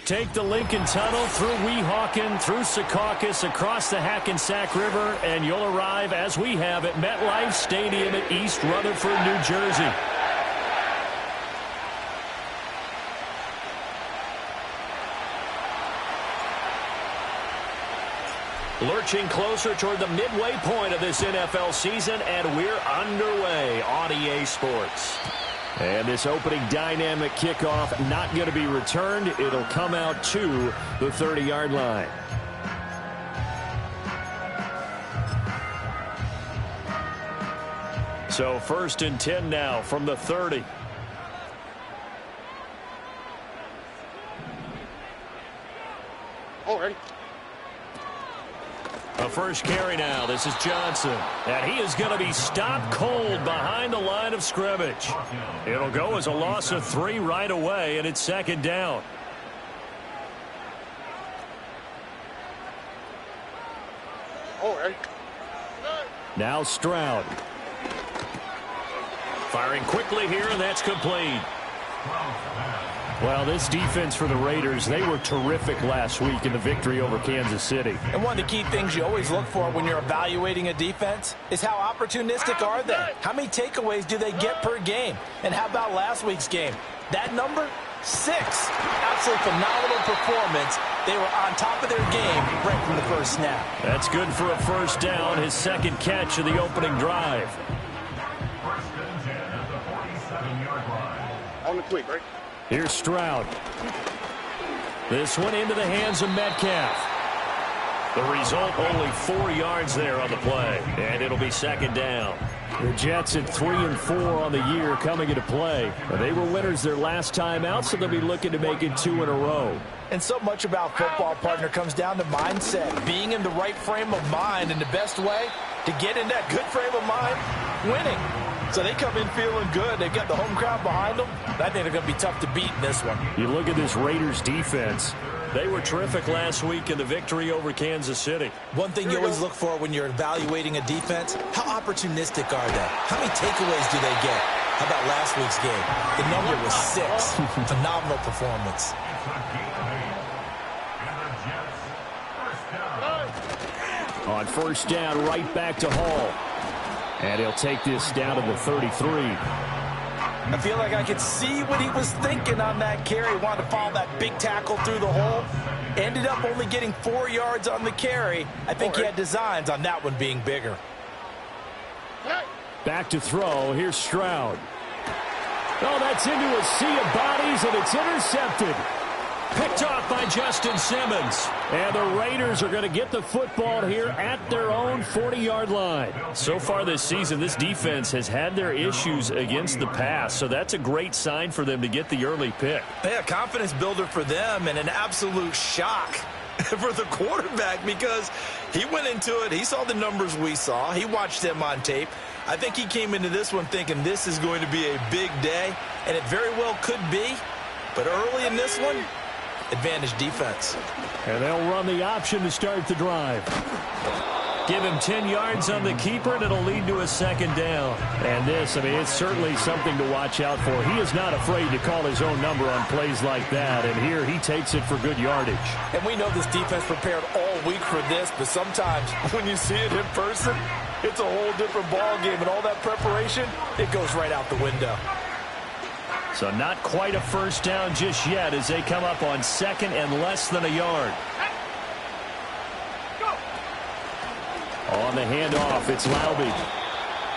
Take the Lincoln Tunnel through Weehawken, through Secaucus, across the Hackensack River, and you'll arrive, as we have, at MetLife Stadium at East Rutherford, New Jersey. Lurching closer toward the midway point of this NFL season, and we're underway on EA Sports. And this opening dynamic kickoff not going to be returned. It'll come out to the 30-yard line. So 1st and 10 now from the 30. Already. A first carry now. This is Johnson. And he is going to be stopped cold behind the line of scrimmage. It'll go as a loss of 3 right away, and it's 2nd down. Already. Now Stroud. Firing quickly here, and that's complete. Well, this defense for the Raiders, they were terrific last week in the victory over Kansas City. And one of the key things you always look for when you're evaluating a defense is how opportunistic are they? How many takeaways do they get per game? And how about last week's game? That number? 6. Absolutely phenomenal performance. They were on top of their game right from the first snap. That's good for a first down, his 2nd catch of the opening drive. On the tweak, right? Here's Stroud. This one into the hands of Metcalf. The result, only 4 yards there on the play, and it'll be 2nd down. The Jets at 3-4 on the year coming into play. They were winners their last time out, so they'll be looking to make it 2 in a row. And so much about football, partner, comes down to mindset. Being in the right frame of mind, and the best way to get in that good frame of mind, winning. So they come in feeling good. They've got the home crowd behind them. I think they're going to be tough to beat in this one. You look at this Raiders defense. They were terrific last week in the victory over Kansas City. One thing you always look for when you're evaluating a defense, how opportunistic are they? How many takeaways do they get? How about last week's game? The number was 6. Phenomenal performance. On first down, right back to Hall. And he'll take this down to the 33. I feel like I could see what he was thinking on that carry. Wanted to follow that big tackle through the hole. Ended up only getting 4 yards on the carry. I think he had designs on that one being bigger. Back to throw. Here's Stroud. Oh, that's into a sea of bodies, and it's intercepted. Picked off by Justin Simmons. And the Raiders are going to get the football here at their own 40-yard line. So far this season, this defense has had their issues against the pass, so that's a great sign for them to get the early pick. Yeah, confidence builder for them, and an absolute shock for the quarterback because he went into it. He saw the numbers we saw. He watched them on tape. I think he came into this one thinking this is going to be a big day, and it very well could be. But early in this one, advantage defense. And they'll run the option to start the drive. Give him 10 yards on the keeper, and it'll lead to a 2nd down. And this, I mean, it's certainly something to watch out for. He is not afraid to call his own number on plays like that, and here he takes it for good yardage. And we know this defense prepared all week for this, but sometimes when you see it in person, it's a whole different ball game, and all that preparation, it goes right out the window. So not quite a first down just yet as they come up on 2nd and less than a yard. On the handoff, it's Laube.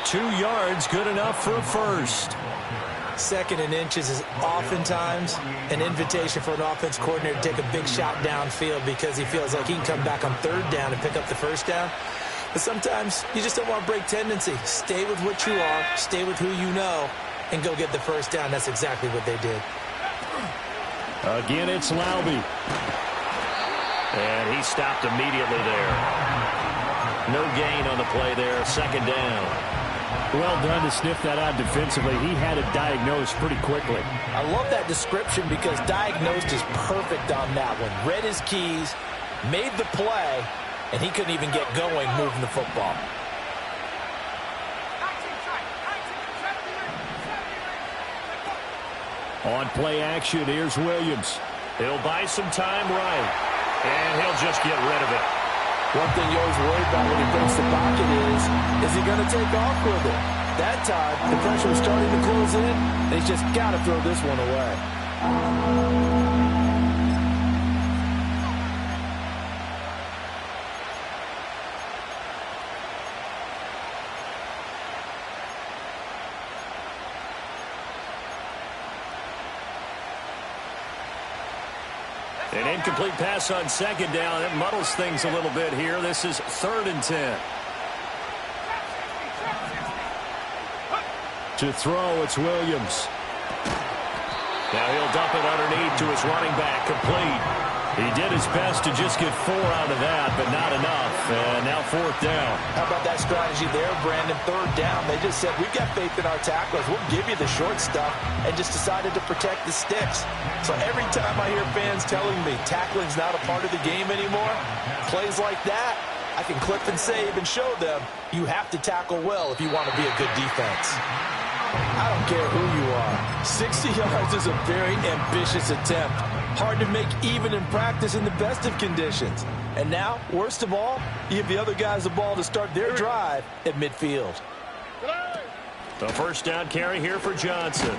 2 yards, good enough for a first. 2nd and inches is oftentimes an invitation for an offense coordinator to take a big shot downfield because he feels like he can come back on 3rd down and pick up the first down. But sometimes you just don't want to break tendency. Stay with what you are, stay with who you know, and go get the first down. That's exactly what they did. Again, it's Laube. And he stopped immediately there. No gain on the play there. 2nd down. Well done to sniff that out defensively. He had it diagnosed pretty quickly. I love that description because diagnosed is perfect on that one. Read his keys, made the play, and he couldn't even get going moving the football. On play action, here's Williams. He'll buy some time right, and he'll just get rid of it. One thing you always worry about when he breaks the pocket is he going to take off with it? That time, the pressure was starting to close in, and he's just got to throw this one away. An incomplete pass on second down. It muddles things a little bit here. This is 3rd and 10. To throw, it's Williams. Now he'll dump it underneath to his running back, complete. He did his best to just get 4 out of that, but not enough. And now 4th down. How about that strategy there, Brandon? 3rd down. They just said, we've got faith in our tacklers. We'll give you the short stuff, and just decided to protect the sticks. So every time I hear fans telling me tackling's not a part of the game anymore, plays like that, I can clip and save and show them you have to tackle well if you want to be a good defense. I don't care who you are. 60 yards is a very ambitious attempt. Hard to make even in practice in the best of conditions. And now, worst of all, you give the other guys the ball to start their drive at midfield. The 1st down carry here for Johnson.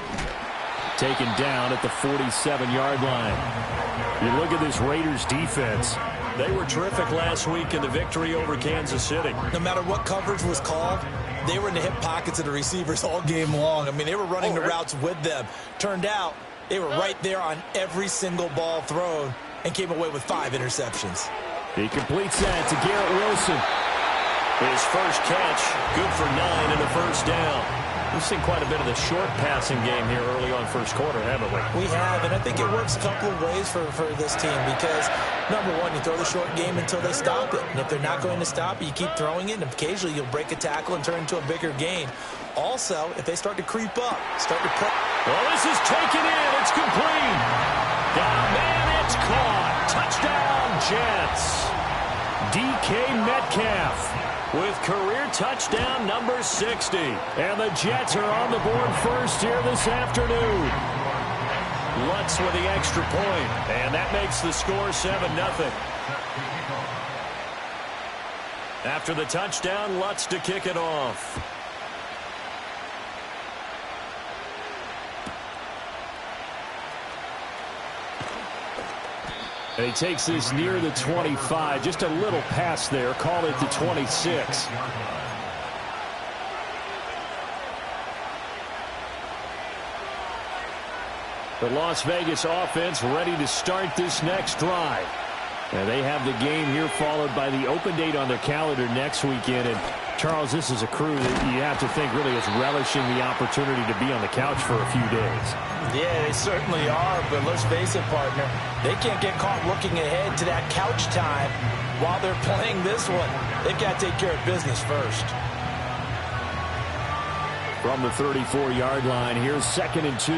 Taken down at the 47-yard line. You look at this Raiders defense. They were terrific last week in the victory over Kansas City. No matter what coverage was called, they were in the hip pockets of the receivers all game long. I mean, they were running the routes with them. Turned out, they were right there on every single ball thrown and came away with 5 interceptions. He completes that to Garrett Wilson. His first catch, good for 9 and a 1st down. We've seen quite a bit of the short passing game here early on 1st quarter, haven't we? We have, and I think it works a couple of ways for this team because, number one, you throw the short game until they stop it. And if they're not going to stop it, you keep throwing it, and occasionally you'll break a tackle and turn into a bigger gain. Also, if they start to creep up, start to put... Well, this is taken in. It's complete. Down, man, it's caught. Touchdown, Jets. DK Metcalf with career touchdown number 60. And the Jets are on the board first here this afternoon. Lutz with the extra point, and that makes the score 7-0. After the touchdown, Lutz to kick it off. And he takes this near the 25. Just a little pass there. Call it the 26. The Las Vegas offense ready to start this next drive. And they have the game here followed by the open date on their calendar next weekend. And Charles, this is a crew that you have to think really is relishing the opportunity to be on the couch for a few days. Yeah, they certainly are, but let's face it, partner. They can't get caught looking ahead to that couch time while they're playing this one. They've got to take care of business first. From the 34-yard line, here's 2nd and 2.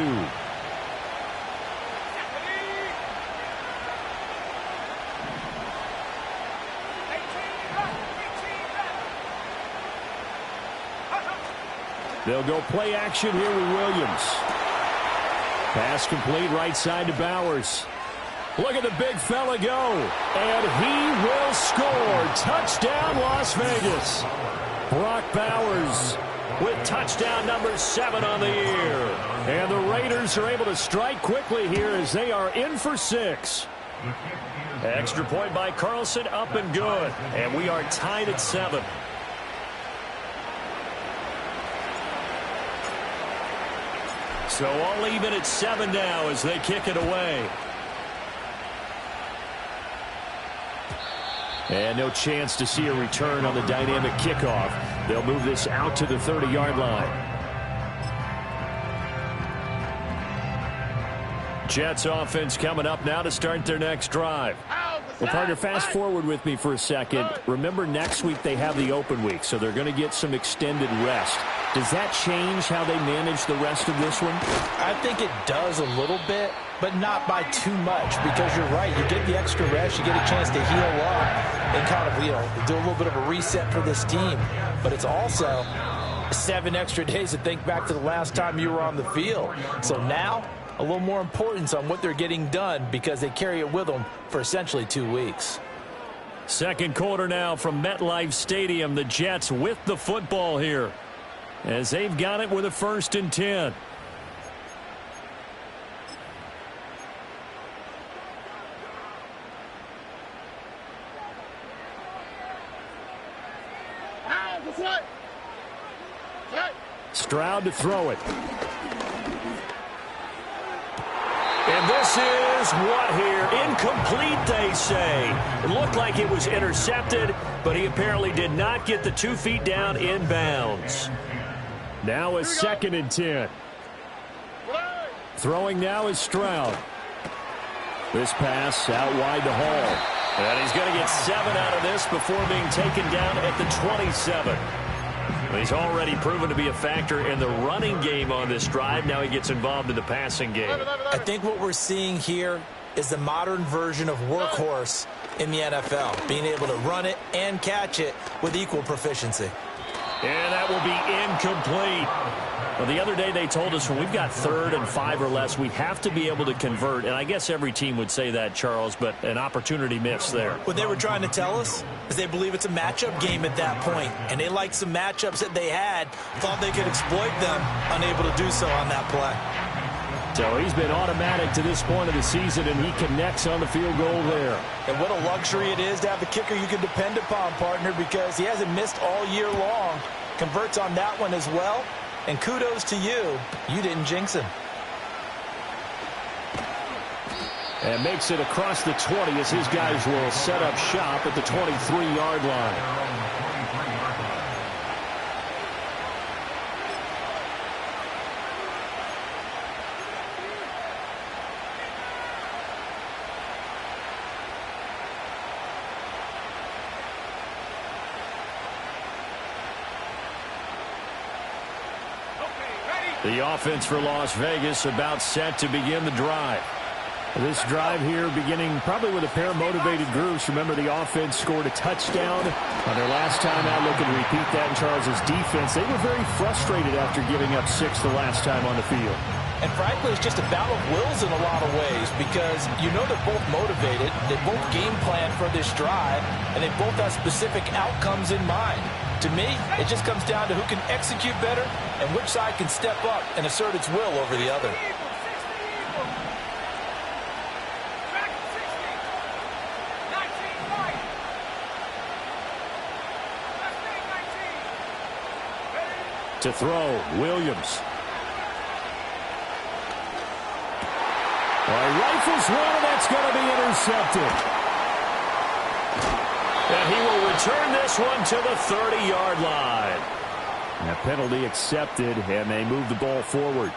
They'll go play action here with Williams. Pass complete right side to Bowers. Look at the big fella go. And he will score. Touchdown, Las Vegas. Brock Bowers with touchdown number 7 on the year. And the Raiders are able to strike quickly here as they are in for 6. Extra point by Carlson, up and good. And we are tied at 7. So all even at 7 now as they kick it away. And no chance to see a return on the dynamic kickoff. They'll move this out to the 30-yard line. Jets offense coming up now to start their next drive. Well, partner, fast forward with me for a second. Remember, next week they have the open week, so they're going to get some extended rest. Does that change how they manage the rest of this one? I think it does a little bit, but not by too much, because you're right. You get the extra rest, you get a chance to heal up and kind of, do a little bit of a reset for this team. But it's also 7 extra days to think back to the last time you were on the field. So now a little more importance on what they're getting done because they carry it with them for essentially 2 weeks. Second quarter now from MetLife Stadium. The Jets with the football here as they've got it with a 1st and 10. Stroud to throw it. And this is what here? Incomplete, they say. It looked like it was intercepted, but he apparently did not get the 2 feet down in bounds. Now a 2nd and 10. Throwing now is Stroud. This pass out wide to Hall. And he's going to get 7 out of this before being taken down at the 27. He's already proven to be a factor in the running game on this drive. Now he gets involved in the passing game. I think what we're seeing here is the modern version of workhorse in the NFL, being able to run it and catch it with equal proficiency. And that will be incomplete. Well, the other day they told us when we've got 3rd and 5 or less, we have to be able to convert. And I guess every team would say that, Charles, but an opportunity missed there. What they were trying to tell us is they believe it's a matchup game at that point, and they liked some matchups that they had, thought they could exploit them, unable to do so on that play. So he's been automatic to this point of the season, and he connects on the field goal there. And what a luxury it is to have the kicker you can depend upon, partner, because he hasn't missed all year long. Converts on that one as well. And kudos to you. You didn't jinx him. And makes it across the 20 as his guys will set up shop at the 23-yard line. The offense for Las Vegas about set to begin the drive. This drive here beginning probably with a pair of motivated groups. Remember, the offense scored a touchdown on their last time out. Looking to repeat that in Charles' defense. They were very frustrated after giving up 6 the last time on the field. And frankly, it's just a battle of wills in a lot of ways because you know they're both motivated. They both game plan for this drive, and they both have specific outcomes in mind. To me, it just comes down to who can execute better and which side can step up and assert its will over the other. To throw, Williams. Well, he rifles one, and that's going to be intercepted. And he will return this one to the 30-yard line. And a penalty accepted, and they move the ball forward.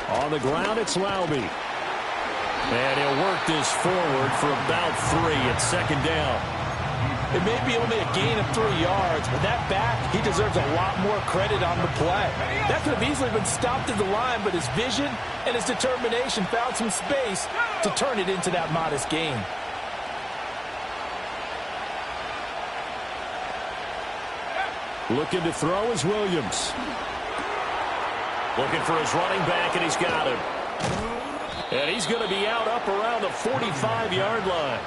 On the ground, it's Laube. And he'll work this forward for about 3 at 2nd down. It may be only a gain of 3 yards, but that back, he deserves a lot more credit on the play. That could have easily been stopped at the line, but his vision and his determination found some space to turn it into that modest gain. Looking to throw is Williams. Looking for his running back, and he's got him. And he's going to be out up around the 45-yard line.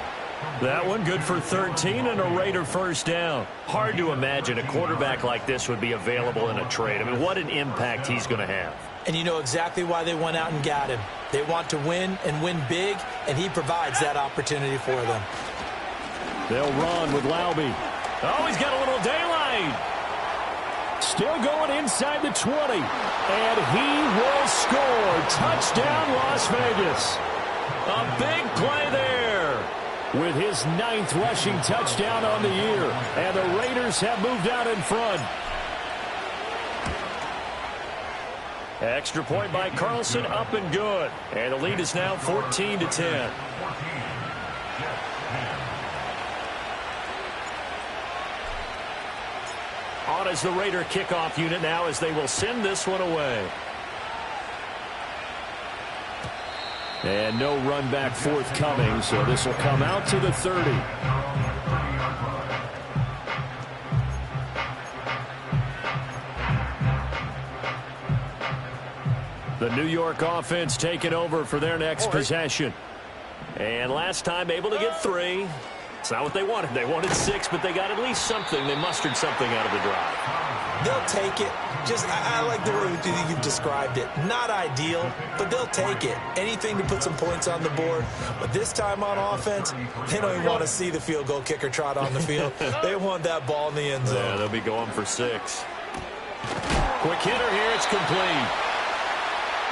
That one good for 13 and a Raider 1st down. Hard to imagine a quarterback like this would be available in a trade. I mean, what an impact he's going to have. And you know exactly why they went out and got him. They want to win and win big, and he provides that opportunity for them. They'll run with Laube. Oh, he's got a little daylight. Still going inside the 20. And he will score. Touchdown, Las Vegas. A big play there with his 9th rushing touchdown on the year. And the Raiders have moved out in front. Extra point by Carlson, up and good. And the lead is now 14-10. On out as the Raider kickoff unit now as they will send this one away. And no run back forthcoming, so this will come out to the 30. The New York offense taking over for their next possession. And last time able to get 3. It's not what they wanted. They wanted 6, but they got at least something. They mustered something out of the drive. They'll take it. I like the way you've described it. Not ideal, but they'll take it. Anything to put some points on the board. But this time on offense, they don't even want to see the field goal kicker trot on the field. They want that ball in the end zone. Yeah, they'll be going for 6. Quick hitter here. It's complete.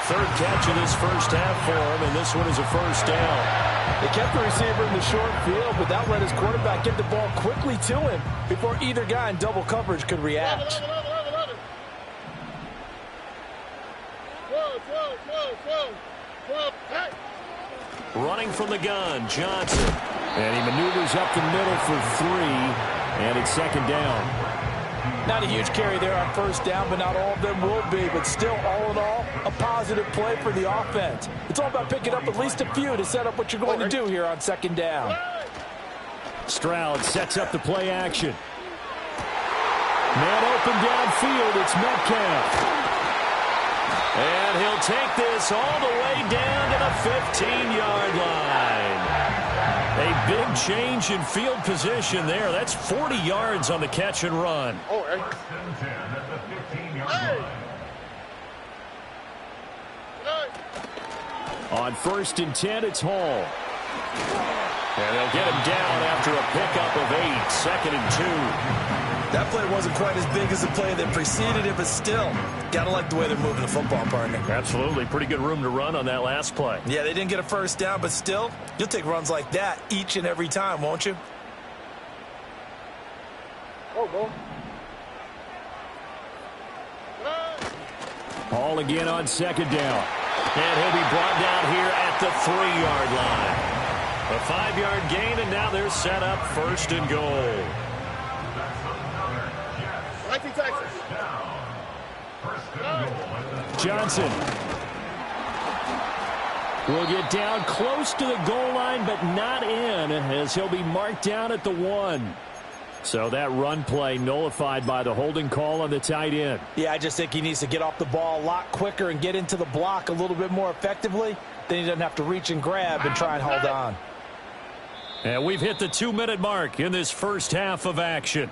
Third catch of this first half for him, and this one is a first down. They kept the receiver in the short field, but that let his quarterback get the ball quickly to him before either guy in double coverage could react. Running from the gun, Johnson. And he maneuvers up the middle for 3, and it's second down. Not a huge carry there on first down, but not all of them will be. But still, all in all, a positive play for the offense. It's all about picking up at least a few to set up what you're going to do here on second down. Stroud sets up the play action. Man open downfield, it's Metcalf. And he'll take this all the way down to the 15-yard line. A big change in field position there. That's 40 yards on the catch and run. On 1st and 10, it's Hall. And they'll get him down after a pickup of 8, 2nd and 2. That play wasn't quite as big as the play that preceded it, but still, got to like the way they're moving the football, partner. Absolutely. Pretty good room to run on that last play. Yeah, they didn't get a first down, but still, you'll take runs like that each and every time, won't you? Hall again on second down. And he'll be brought down here at the 3-yard line. A 5-yard gain, and now they're set up 1st and goal. Johnson will get down close to the goal line, but not in, as he'll be marked down at the 1. So that run play nullified by the holding call on the tight end. Yeah, I just think he needs to get off the ball a lot quicker and get into the block a little bit more effectively. Then he doesn't have to reach and grab and try and hold on. And we've hit the 2-minute mark in this first half of action.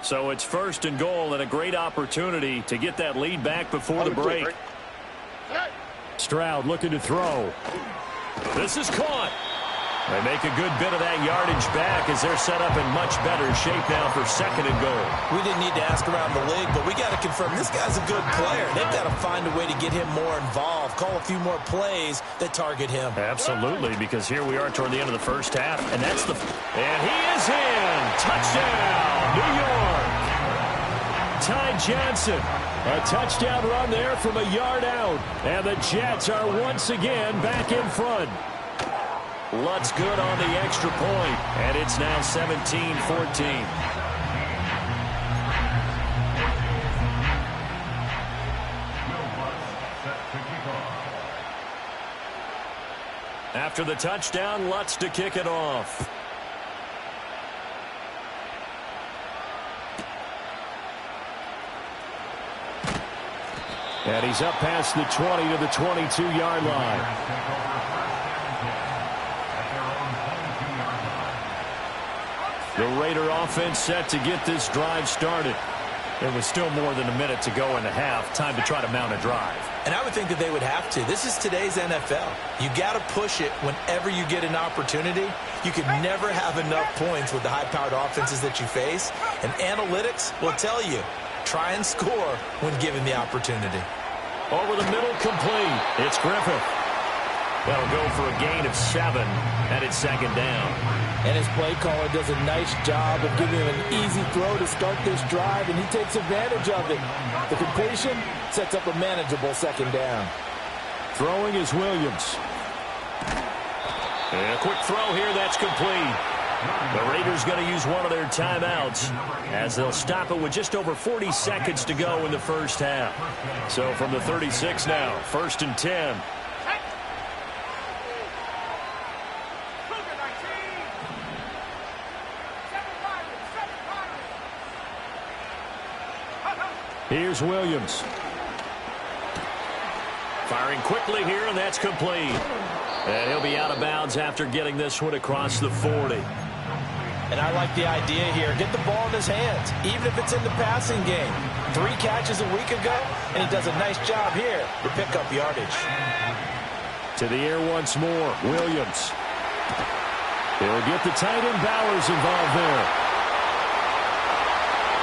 So it's 1st and goal, and a great opportunity to get that lead back before the break. Stroud looking to throw. This is caught. They make a good bit of that yardage back as they're set up in much better shape now for 2nd and goal. We didn't need to ask around the league, but we got to confirm this guy's a good player. They've got to find a way to get him more involved, call a few more plays that target him. Absolutely, because here we are toward the end of the first half, and that's the... And he is in! Touchdown, New York! Ty Johnson, a touchdown run there from a yard out, and the Jets are once again back in front. Lutz good on the extra point, and it's now 17-14. After the touchdown, Lutz to kick it off. And he's up past the 20 to the 22-yard line. The Raider offense set to get this drive started. There was still more than a minute to go in the half. Time to try to mount a drive. And I would think that they would have to. This is today's NFL. You got to push it whenever you get an opportunity. You can never have enough points with the high-powered offenses that you face. And analytics will tell you, try and score when given the opportunity. Over the middle, complete. It's Griffith. That'll go for a gain of 7, and it's 2nd down. And his play caller does a nice job of giving him an easy throw to start this drive, and he takes advantage of it. The completion sets up a manageable 2nd down. Throwing is Williams. And a quick throw here, that's complete. The Raiders going to use one of their timeouts as they'll stop it with just over 40 seconds to go in the first half. So from the 36 now, 1st and 10. Here's Williams. Firing quickly here, and that's complete. And he'll be out of bounds after getting this one across the 40. And I like the idea here. Get the ball in his hands, even if it's in the passing game. 3 catches a week ago, and he does a nice job here to pick up yardage. To the air once more, Williams. He'll get the tight end Bowers involved there.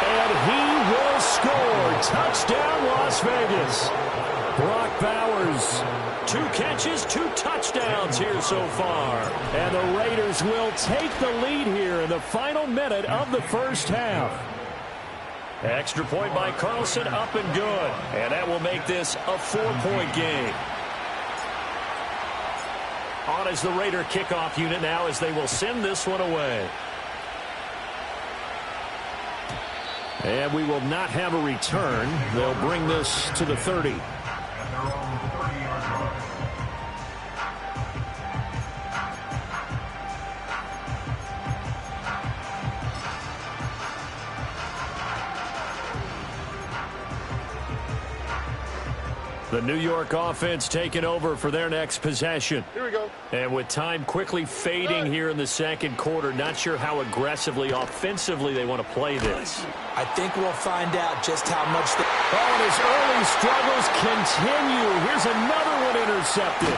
And he will score. Touchdown, Las Vegas. Brock Bowers, 2 catches, 2 touchdowns here so far. And the Raiders will take the lead here in the final minute of the first half. Extra point by Carlson, up and good. And that will make this a 4-point game. On is the Raider kickoff unit now as they will send this one away. And we will not have a return. They'll bring this to the 30. The New York offense taking over for their next possession. Here we go. And with time quickly fading here in the second quarter, not sure how aggressively, offensively they want to play this. I think we'll find out just how much they... Oh, and his early struggles continue. Here's another one intercepted.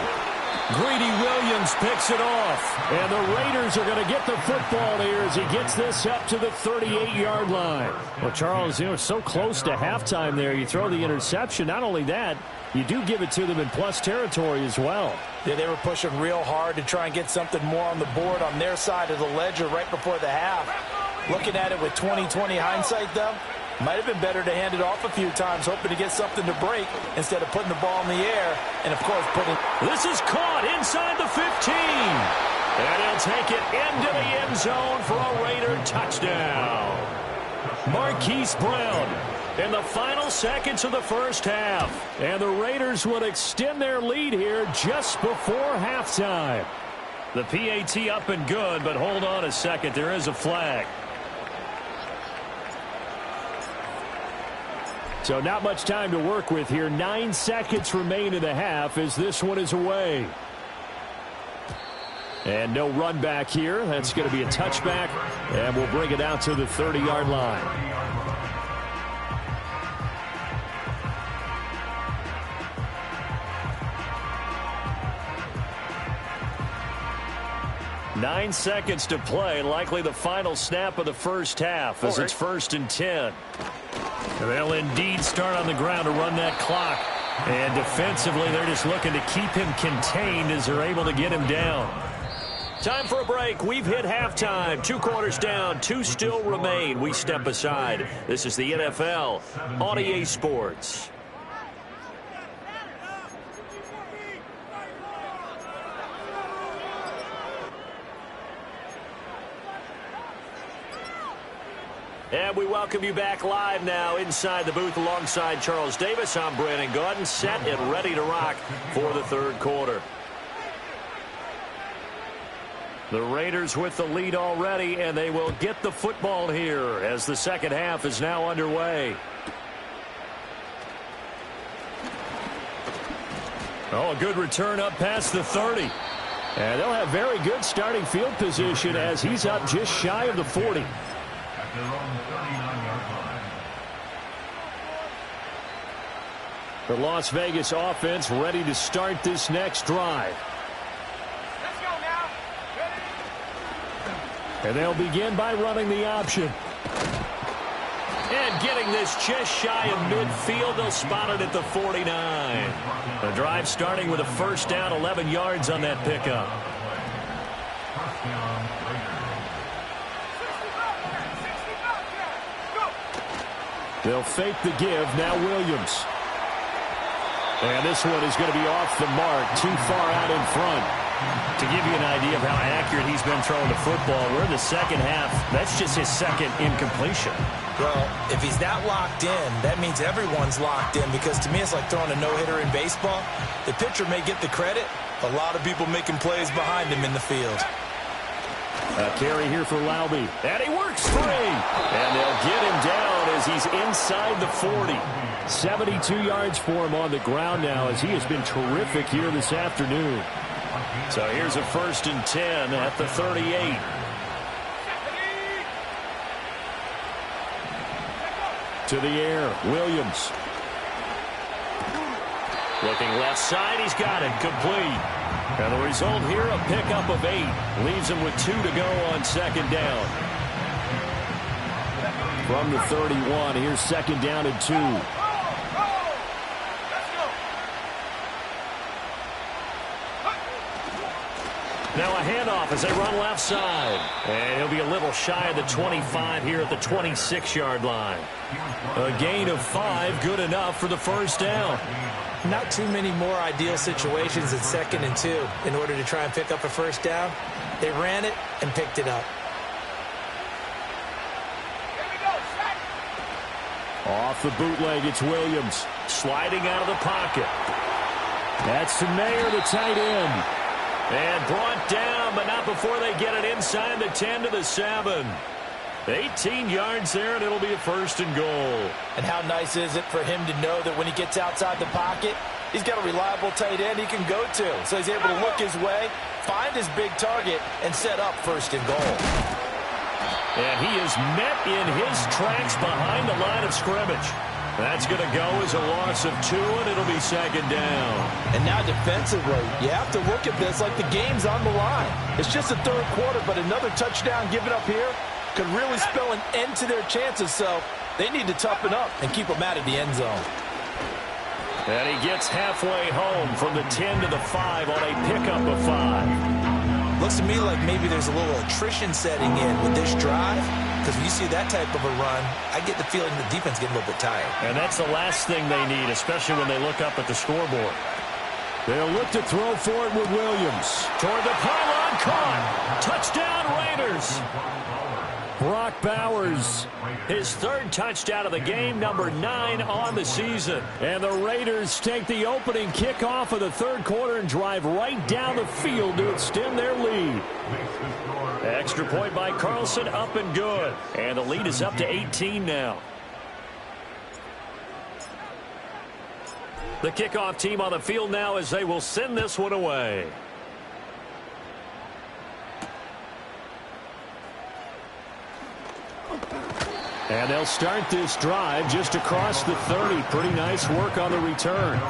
Greedy Williams picks it off. And the Raiders are going to get the football here as he gets this up to the 38-yard line. Well, Charles, it's so close to halftime there. You throw the interception. Not only that, you do give it to them in plus territory as well. Yeah, they were pushing real hard to try and get something more on the board on their side of the ledger right before the half. Looking at it with 20/20 hindsight, though, might have been better to hand it off a few times, hoping to get something to break instead of putting the ball in the air and, of course, putting... This is caught inside the 15. And he'll take it into the end zone for a Raider touchdown. Marquise Brown in the final seconds of the first half. And the Raiders would extend their lead here just before halftime. The PAT up and good, but hold on a second. There is a flag. So not much time to work with here. 9 seconds remain in the half as this one is away. And no run back here. That's going to be a touchback. And we'll bring it out to the 30-yard line. Nine seconds to play, likely the final snap of the first half as it's 1st and 10. They'll indeed start on the ground to run that clock. And defensively, they're just looking to keep him contained as they're able to get him down. Time for a break. We've hit halftime. 2 quarters down, 2 still remain. We step aside. This is the NFL on EA Sports. And we welcome you back live now inside the booth alongside Charles Davis. I'm Brandon Gaudin, set and ready to rock for the third quarter. The Raiders with the lead already, and they will get the football here as the second half is now underway. Oh, a good return up past the 30. And they'll have very good starting field position as he's up just shy of the 40. The Las Vegas offense ready to start this next drive. Let's go now. And they'll begin by running the option. And getting this just shy of midfield, they'll spot it at the 49. The drive starting with a first down, 11 yards on that pickup. They'll fake the give. Now Williams. And this one is going to be off the mark. Too far out in front. To give you an idea of how accurate he's been throwing the football, we're in the second half. That's just his second incompletion. Well, if he's that locked in, that means everyone's locked in, because to me it's like throwing a no-hitter in baseball. The pitcher may get the credit, a lot of people making plays behind him in the field. A carry here for Laube, and he works free. And they'll get him down as he's inside the 40. 72 yards for him on the ground now, as he has been terrific here this afternoon. So here's a 1st and 10 at the 38. To the air, Williams. Looking left side, he's got it, complete. And the result here, a pickup of 8. Leaves him with 2 to go on 2nd down. From the 31, here's 2nd down and 2. Now a handoff as they run left side. And he'll be a little shy of the 25 here at the 26-yard line. A gain of 5, good enough for the 1st down. Not too many more ideal situations at 2nd and 2 in order to try and pick up a 1st down. They ran it and picked it up. Off the bootleg, it's Williams. Sliding out of the pocket. That's to Mayer, the tight end. And brought down, but not before they get it inside the 10 to the 7. 18 yards there, and it'll be a 1st and goal. And how nice is it for him to know that when he gets outside the pocket, he's got a reliable tight end he can go to. So he's able to look his way, find his big target, and set up 1st and goal. And he is met in his tracks behind the line of scrimmage. That's going to go as a loss of 2, and it'll be 2nd down. And now defensively, you have to look at this like the game's on the line. It's just the 3rd quarter, but another touchdown given up here could really spell an end to their chances, so they need to toughen up and keep them out of the end zone. And he gets halfway home from the 10 to the 5 on a pickup of 5. Looks to me like maybe there's a little attrition setting in with this drive, because when you see that type of a run, I get the feeling the defense getting a little bit tired. And that's the last thing they need, especially when they look up at the scoreboard. They'll look to throw for it with Williams. Toward the pylon, caught. Touchdown, Raiders. Brock Bowers, his 3rd touchdown of the game, number 9 on the season. And the Raiders take the opening kickoff of the 3rd quarter and drive right down the field to extend their lead. Extra point by Carlson, up and good. And the lead is up to 18 now. The kickoff team on the field now as they will send this one away. And they'll start this drive just across the 30. Pretty nice work on the return.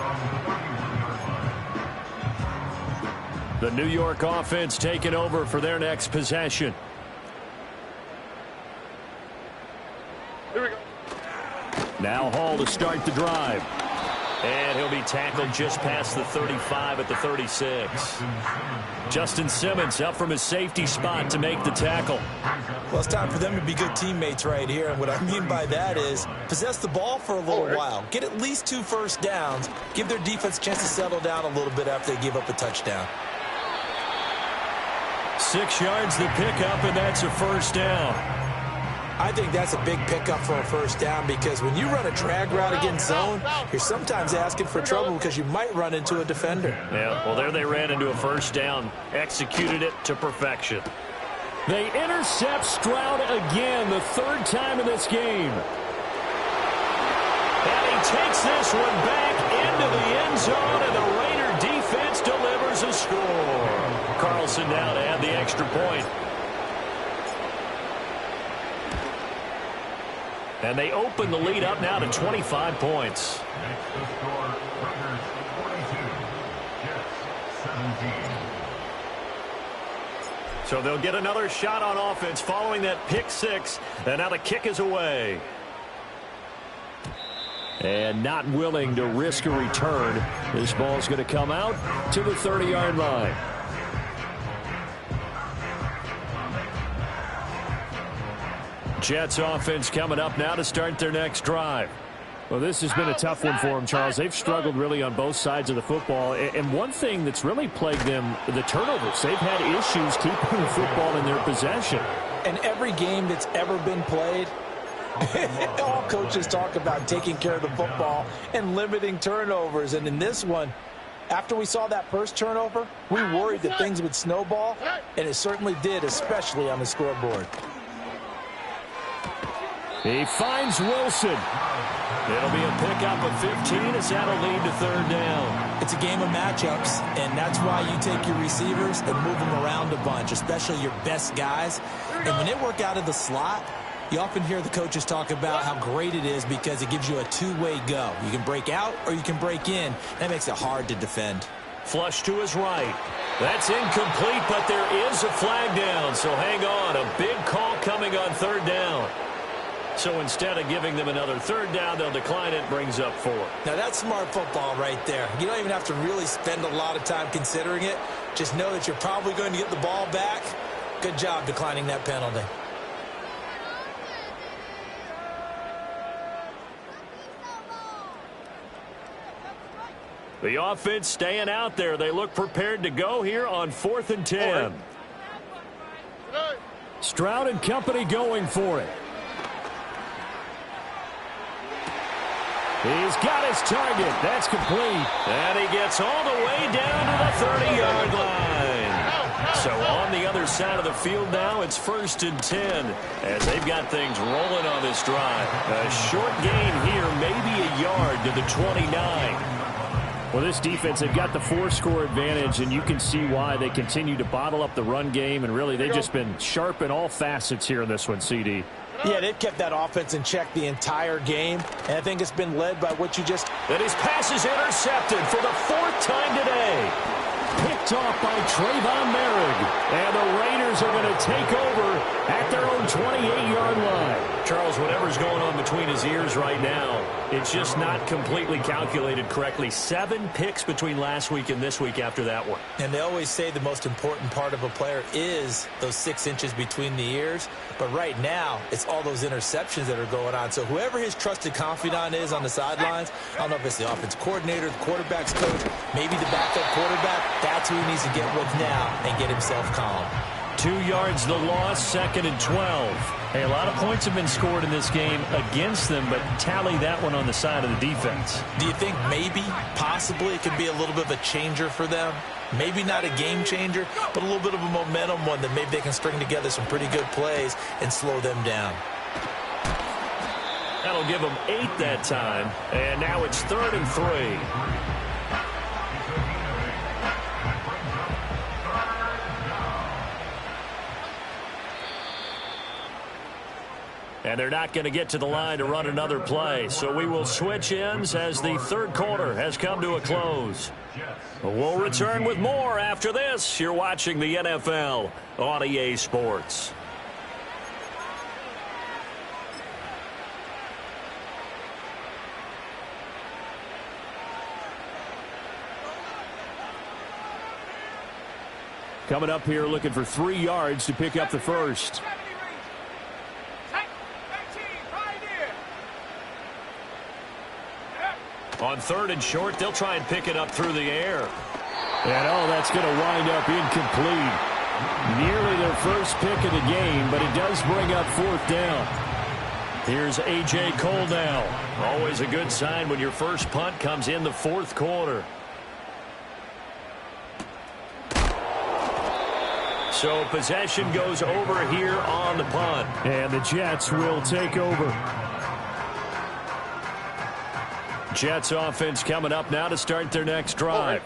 The New York offense taking over for their next possession. Here we go. Now Hall to start the drive. And he'll be tackled just past the 35 at the 36. Justin Simmons up from his safety spot to make the tackle. Well, it's time for them to be good teammates right here. And what I mean by that is possess the ball for a little while. Get at least 2 first downs. Give their defense a chance to settle down a little bit after they give up a touchdown. 6 yards the pickup, and that's a 1st down. I think that's a big pickup for a 1st down, because when you run a drag route against zone, you're sometimes asking for trouble because you might run into a defender. Yeah, well, there they ran into a 1st down. Executed it to perfection. They intercept Stroud again, the 3rd time in this game. And he takes this one back into the end zone, and the Raider defense delivers a score. Carlson now to add the extra point. And they open the lead up now to 25 points. So they'll get another shot on offense following that pick 6. And now the kick is away. And not willing to risk a return. This ball's going to come out to the 30-yard line. Jets offense coming up now to start their next drive. Well, this has been a tough one for them, Charles. They've struggled really on both sides of the football. And one thing that's really plagued them, the turnovers. They've had issues keeping the football in their possession. And every game that's ever been played, all coaches talk about taking care of the football and limiting turnovers. And in this one, after we saw that first turnover, we worried that things would snowball, and it certainly did, especially on the scoreboard. He finds Wilson. It'll be a pickup of 15 as that'll lead to third down. It's a game of matchups, and that's why you take your receivers and move them around a bunch, especially your best guys. And when they work out of the slot, you often hear the coaches talk about how great it is because it gives you a two-way go. You can break out or you can break in. That makes it hard to defend. Flush to his right. That's incomplete, but there is a flag down, so hang on. A big call coming on third down. So instead of giving them another third down, they'll decline it, brings up 4. Now, that's smart football right there. You don't even have to really spend a lot of time considering it. Just know that you're probably going to get the ball back. Good job declining that penalty. The offense staying out there. They look prepared to go here on 4th and 10. Stroud and company going for it. He's got his target. That's complete. And he gets all the way down to the 30-yard line. So on the other side of the field now, it's 1st and 10 as they've got things rolling on this drive. A short gain here, maybe a yard to the 29. Well, this defense, they've got the 4-score advantage, and you can see why they continue to bottle up the run game, and really they've just been sharp in all facets here in this one, CD. Yeah, they've kept that offense in check the entire game, and I think it's been led by what you just... And his pass is intercepted for the 4th time today. Picked off by Trayvon Merrick, and the Raiders are going to take over at their own 28-yard line. Charles, whatever's going on between his ears right now, it's just not completely calculated correctly. 7 picks between last week and this week after that one. And they always say the most important part of a player is those 6 inches between the ears. But right now, it's all those interceptions that are going on. So whoever his trusted confidant is on the sidelines, I don't know if it's the offense coordinator, the quarterback's coach, maybe the backup quarterback, that's who he needs to get with now and get himself calm. 2 yards the loss, 2nd and 12. Hey, a lot of points have been scored in this game against them, but tally that one on the side of the defense. Do you think maybe, possibly, it could be a little bit of a changer for them? Maybe not a game changer, but a little bit of a momentum one that maybe they can string together some pretty good plays and slow them down. That'll give them 8 that time, and now it's 3rd and 3. And they're not going to get to the line to run another play. So we will switch ends as the 3rd quarter has come to a close. We'll return with more after this. You're watching the NFL on EA Sports. Coming up here looking for 3 yards to pick up the first. On 3rd and short, they'll try and pick it up through the air. And, that's going to wind up incomplete. Nearly their first pick of the game, but it does bring up 4th down. Here's A.J. Cole now. Always a good sign when your first punt comes in the 4th quarter. So possession goes over here on the punt. And the Jets will take over. Jets offense coming up now to start their next drive.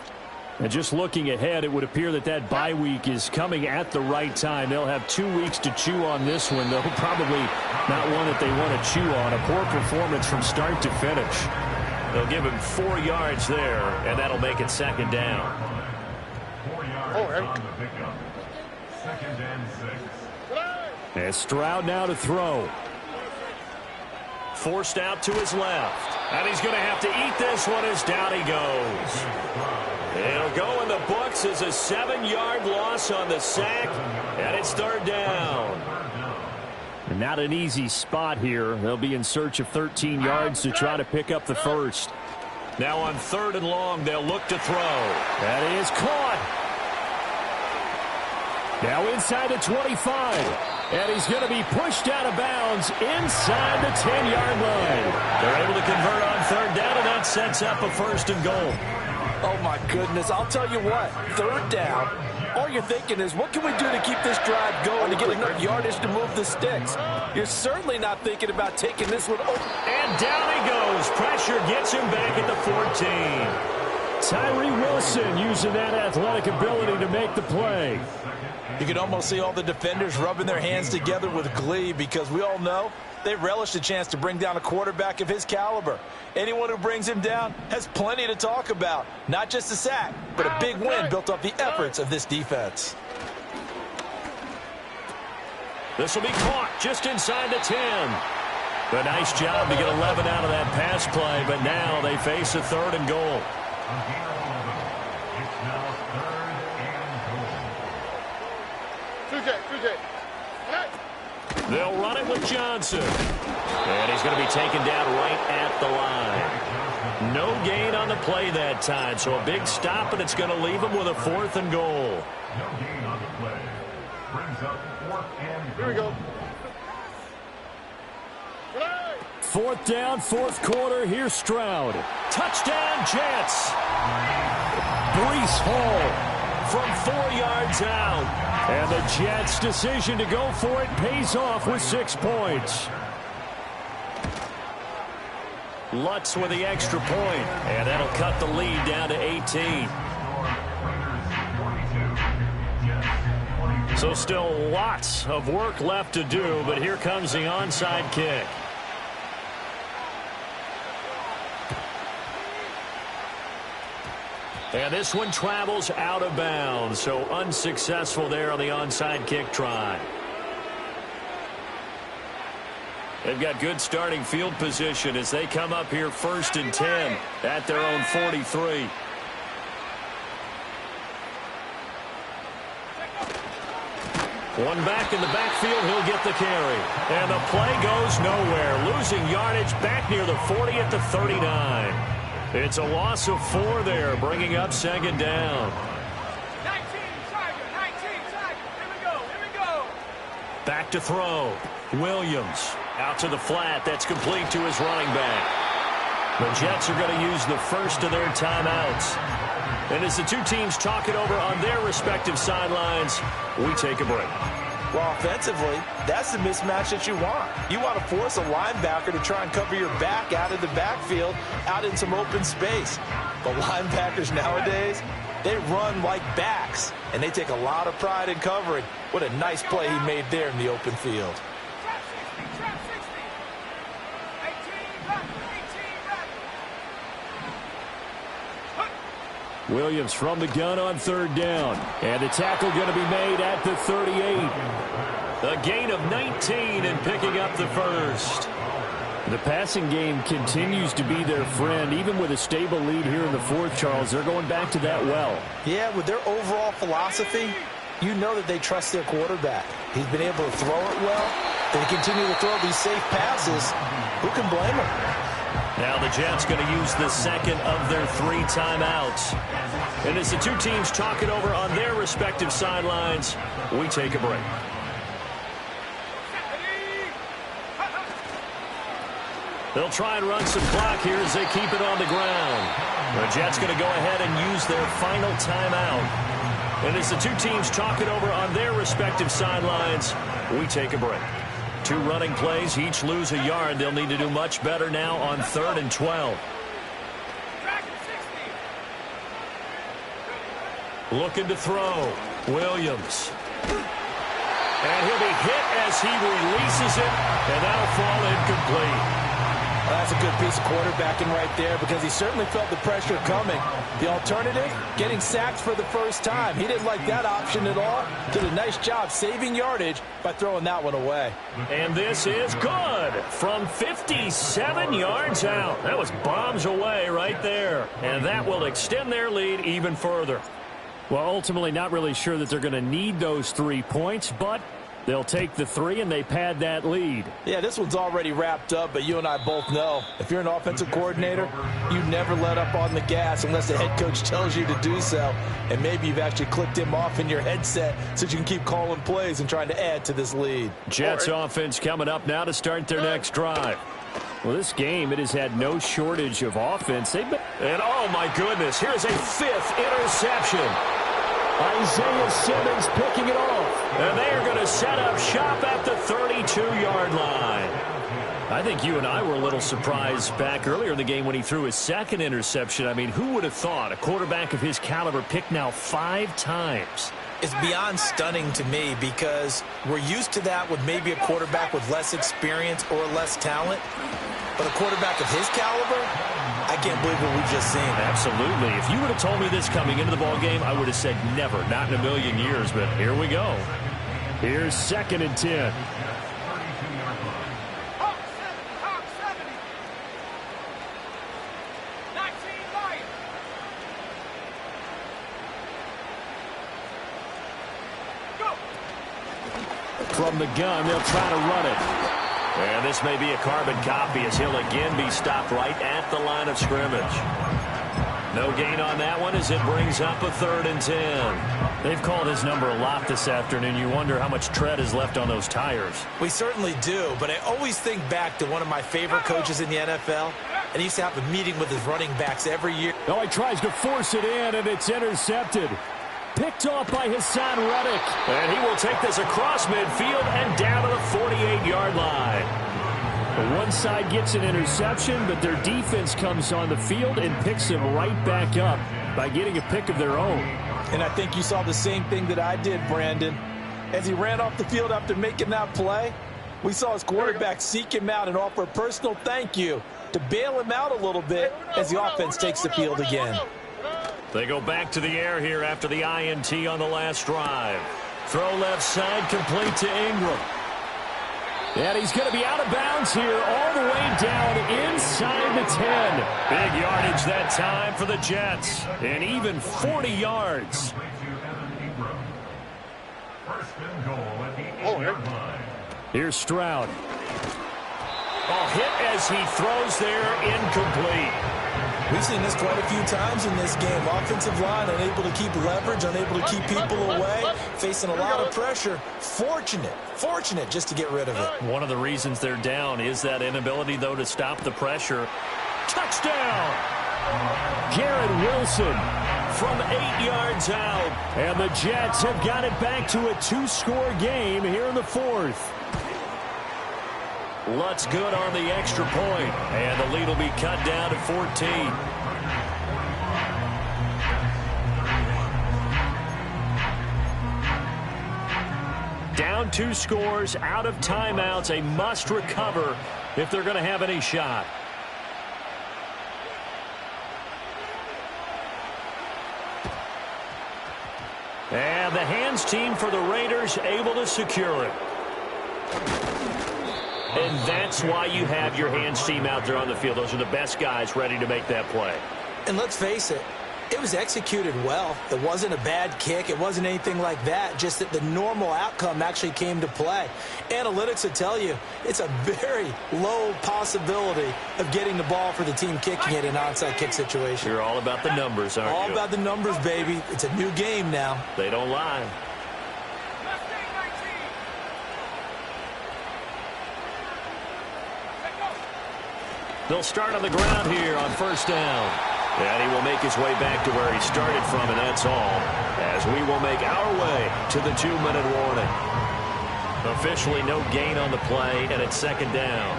And just looking ahead, it would appear that bye week is coming at the right time. They'll have 2 weeks to chew on this one, though probably not one that they want to chew on. A poor performance from start to finish. They'll give him 4 yards there, and that'll make it 2nd down. 4 yards on the pickup. 2nd and 6. And Stroud now to throw. Forced out to his left. And he's going to have to eat this one as down he goes. It'll go in the books as a 7-yard loss on the sack, and it's 3rd down. Not an easy spot here. They'll be in search of 13 yards to try to pick up the first. Now on 3rd and long, they'll look to throw. That is caught. Now inside the 25. And he's going to be pushed out of bounds inside the 10-yard line. They're able to convert on 3rd down, and that sets up a 1st and goal. Oh, my goodness. I'll tell you what. 3rd down. All you're thinking is, what can we do to keep this drive going to get enough yardage to move the sticks? You're certainly not thinking about taking this one over. And down he goes. Pressure gets him back at the 14. Tyree Wilson using that athletic ability to make the play. You can almost see all the defenders rubbing their hands together with glee because we all know they relish the chance to bring down a quarterback of his caliber. Anyone who brings him down has plenty to talk about. Not just a sack, but a big win built off the efforts of this defense. This will be caught just inside the 10. A nice job to get 11 out of that pass play, but now they face a 3rd and goal. They'll run it with Johnson. And he's going to be taken down right at the line. No gain on the play that time, so a big stop, and it's going to leave him with a 4th and goal. No gain on the play. Brings up 4th and goal. Here we go. 4th down, 4th quarter. Here's Stroud. Touchdown, Jets. Breece Hall from 4 yards out. And the Jets' decision to go for it pays off with 6 points. Lutz with the extra point, and that'll cut the lead down to 18. So still lots of work left to do, but here comes the onside kick. And this one travels out of bounds, so unsuccessful there on the onside kick try. They've got good starting field position as they come up here 1st and 10 at their own 43. One back in the backfield, he'll get the carry. And the play goes nowhere, losing yardage back near the 40 at the 39. It's a loss of 4 there, bringing up 2nd down. 19, here we go. Back to throw. Williams out to the flat. That's complete to his running back. The Jets are going to use the first of their timeouts. And as the two teams talk it over on their respective sidelines, we take a break. Well, offensively, that's the mismatch that you want. You want to force a linebacker to try and cover your back out of the backfield, out in some open space. But linebackers nowadays, they run like backs, and they take a lot of pride in covering. What a nice play he made there in the open field. Williams from the gun on 3rd down. And the tackle going to be made at the 38. A gain of 19 and picking up the first. The passing game continues to be their friend. Even with a stable lead here in the 4th, Charles, they're going back to that well. Yeah, with their overall philosophy, you know that they trust their quarterback. He's been able to throw it well. They continue to throw these safe passes. Who can blame them? Now the Jets going to use the 2nd of their 3 timeouts. And as the two teams talk it over on their respective sidelines, we take a break. They'll try and run some clock here as they keep it on the ground. The Jets going to go ahead and use their final timeout. And as the two teams talk it over on their respective sidelines, we take a break. 2 running plays, each lose a yard. They'll need to do much better now on 3rd and 12. Looking to throw. Williams. And he'll be hit as he releases it, and that'll fall incomplete. Well, that's a good piece of quarterbacking right there because he certainly felt the pressure coming. The alternative, getting sacked for the first time. He didn't like that option at all. Did a nice job saving yardage by throwing that one away. And this is good from 57 yards out. That was bombs away right there. And that will extend their lead even further. Well, ultimately not really sure that they're going to need those 3 points, but They'll take the 3, and they pad that lead. Yeah, this one's already wrapped up, but you and I both know if you're an offensive coordinator, you never let up on the gas unless the head coach tells you to do so. And maybe you've actually clicked him off in your headset so you can keep calling plays and trying to add to this lead. Jets offense coming up now to start their next drive. Well, this game, it has had no shortage of offense. And oh, my goodness, here's a 5th interception. Isaiah Simmons picking it off. And they are going to set up shop at the 32-yard line. I think you and I were a little surprised back earlier in the game when he threw his 2nd interception. I mean, who would have thought a quarterback of his caliber picked now 5 times? It's beyond stunning to me because we're used to that with maybe a quarterback with less experience or less talent. But a quarterback of his caliber, I can't believe what we've just seen. Absolutely. If you would have told me this coming into the ball game, I would have said never, not in a million years. But here we go. Here's 2nd and 10. From the gun, they'll try to run it. And this may be a carbon copy as he'll again be stopped right at the line of scrimmage. No gain on that one as it brings up a 3rd and 10. They've called his number a lot this afternoon. You wonder how much tread is left on those tires. We certainly do, but I always think back to one of my favorite coaches in the NFL, and he used to have a meeting with his running backs every year. Oh, he tries to force it in, and it's intercepted. Picked off by Hassan Reddick. And he will take this across midfield and down to the 48-yard line. The one side gets an interception, but their defense comes on the field and picks him right back up by getting a pick of their own. And I think you saw the same thing that I did, Brandon. As he ran off the field after making that play, we saw his quarterback seek him out and offer a personal thank you to bail him out a little bit as the offense takes the field again. They go back to the air here after the INT on the last drive. Throw left side, complete to Ingram. And he's going to be out of bounds here all the way down inside the 10. Big yardage that time for the Jets. And even 40 yards. Here's Stroud. Oh, hit as he throws there, incomplete. We've seen this quite a few times in this game. Offensive line unable to keep leverage, unable to keep people away, facing a lot of pressure. Fortunate just to get rid of it. One of the reasons they're down is that inability, though, to stop the pressure. Touchdown! Garrett Wilson from 8 yards out. And the Jets have got it back to a 2-score game here in the 4th. Lutz good on the extra point, and the lead will be cut down to 14. Down 2 scores, out of timeouts, a must recover if they're going to have any shot. And the hands team for the Raiders able to secure it. And that's why you have your hands team out there on the field. Those are the best guys ready to make that play. And let's face it, it was executed well. It wasn't a bad kick. It wasn't anything like that. Just that the normal outcome actually came to play. Analytics will tell you it's a very low possibility of getting the ball for the team kicking it in an onside kick situation. You're all about the numbers, aren't you? All about the numbers, baby. It's a new game now. They don't lie. They'll start on the ground here on 1st down. And he will make his way back to where he started from, and that's all. As we will make our way to the 2-minute warning. Officially no gain on the play, and it's 2nd down.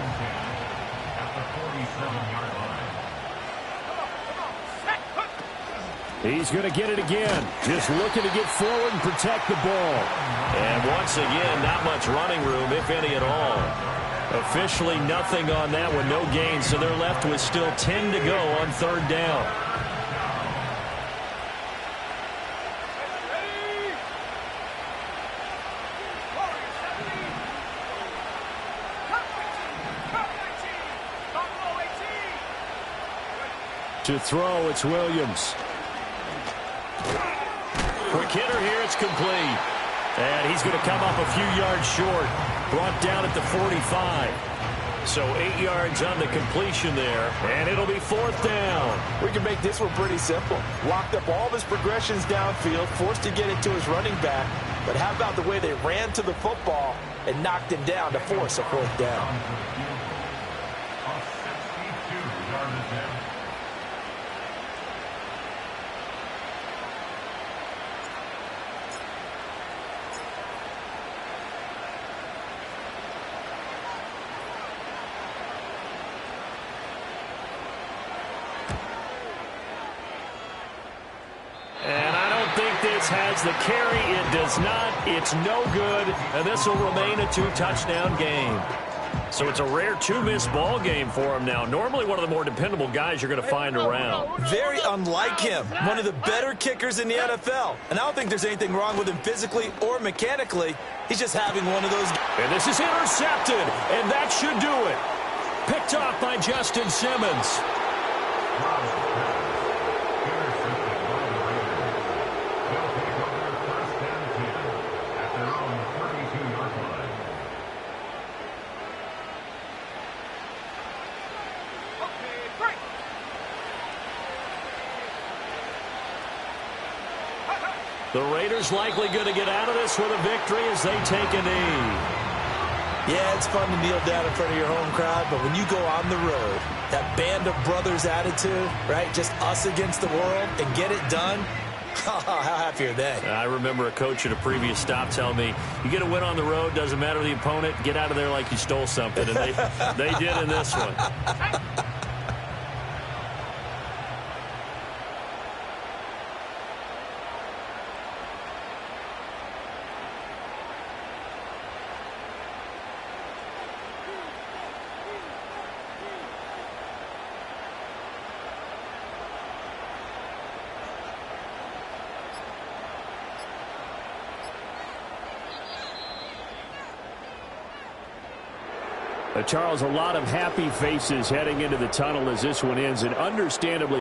He's going to get it again. Just looking to get forward and protect the ball. And once again, not much running room, if any at all. Officially nothing on that one, no gain, so they're left with still 10 to go on 3rd down. To throw, it's Williams. Quick hitter here, it's complete. And he's going to come up a few yards short. Brought down at the 45. So 8 yards on the completion there. And it'll be 4th down. We can make this one pretty simple. Locked up all of his progressions downfield, forced to get it to his running back. But how about the way they ran to the football and knocked him down to force a 4th down? A 62-yard attempt. And I don't think this has the carry. It does not. It's no good. And this will remain a 2-touchdown game. So it's a rare 2-miss ball game for him now. Normally one of the more dependable guys you're going to find around. Very unlike him. One of the better kickers in the NFL. And I don't think there's anything wrong with him physically or mechanically. He's just having one of those. And this is intercepted. And that should do it. Picked off by Justin Simmons. The Raiders likely going to get out of this with a victory as they take a knee. Yeah, it's fun to kneel down in front of your home crowd, but when you go on the road, that band of brothers attitude, right, just us against the world, and get it done, how happy are they? I remember a coach at a previous stop telling me, you get a win on the road, doesn't matter the opponent, get out of there like you stole something, and they did in this one. Charles, a lot of happy faces heading into the tunnel as this one ends, and understandably